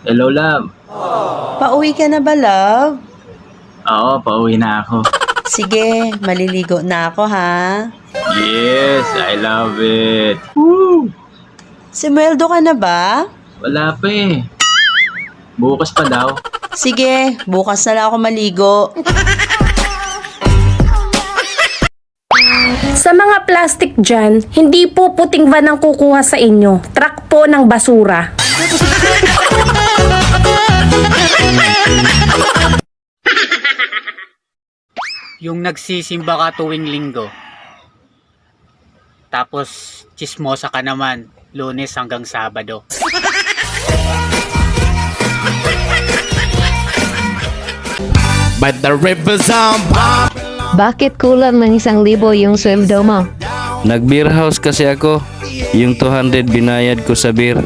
Hello, love. Pauwi ka na ba, love? Oo, pauwi na ako. Sige, maliligo na ako, ha? Yes, I love it. Woo! Sumweldo ka na ba? Wala pa eh. Bukas pa daw. Sige, bukas na lang ako maligo. Sa mga plastic dyan, hindi po puting van ang kukuha sa inyo. Truck po ng basura. Yung nagsisimba ka tuwing linggo. Tapos chismosa ka naman, Lunes hanggang Sabado. But the rivers on Bakit kulang ng 1,000 yung sweldo mo? Nag-beer house kasi ako. Yung 200 binayad ko sa beer.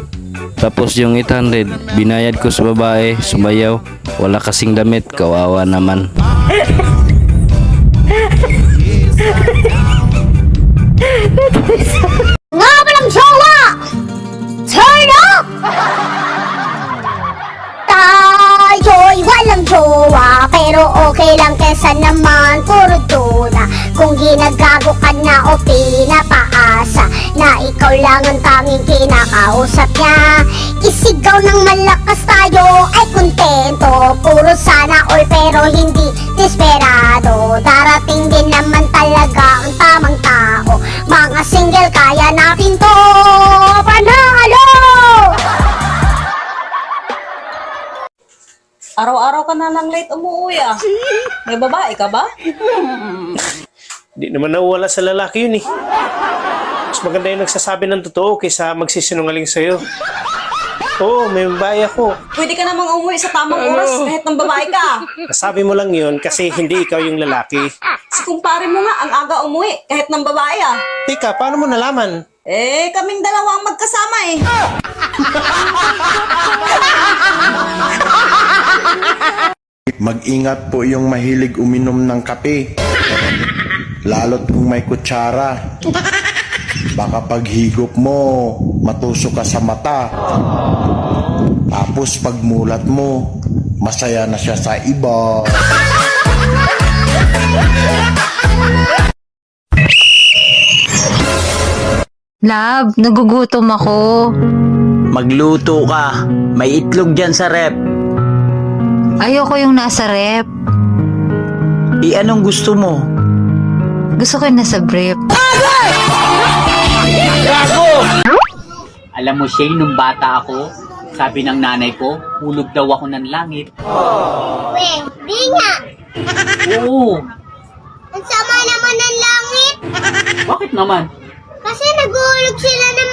Tapos yung 800 binayad ko sa babae, sumayaw. Wala kasing damit, kawawa naman. Nga walang jowa! Turn up! Tayo'y walang jowa, pero okay lang kesa naman puro tuna. Kung ginagago ka na o pinapaasa na ikaw lang ang tanging kinakausap niya, isigaw ng malakas tayo ay kontento. Puro sana all pero hindi desperado. Darating din naman talaga ang tamang tao. Mga single kaya natin to. Panalo! Araw-araw ka na lang late umuwi ah. May babae ka ba? Di naman nawala sa lalaki yun eh. Mas maganda yung nagsasabi ng totoo kaysa magsisinungaling sa'yo. Oo, may babae ako. Pwede ka namang umuwi sa tamang oras kahit ng babae ka. Nasabi mo lang yun kasi hindi ikaw yung lalaki. Si kumpare mo nga ang aga umuwi kahit ng babae ah. Tika, paano mo nalaman? Eh, kaming dalawa ang magkasama eh. Mag-ingat po yung mahilig uminom ng kape. Lalo't kung may kutsara. Baka paghigop mo, matusok ka sa mata. Tapos pagmulat mo, masaya na siya sa iba. Love, nagugutom ako. Magluto ka. May itlog dyan sa rep. Ayoko yung nasa rep. Anong gusto mo? Gusto ko yung nasa brief. Alam mo, Shane, nung bata ako, sabi ng nanay ko, hulog daw ako ng langit. Weh, di nga. Oo. Ang sama naman ng langit. Bakit naman? Kasi naguhulog sila ng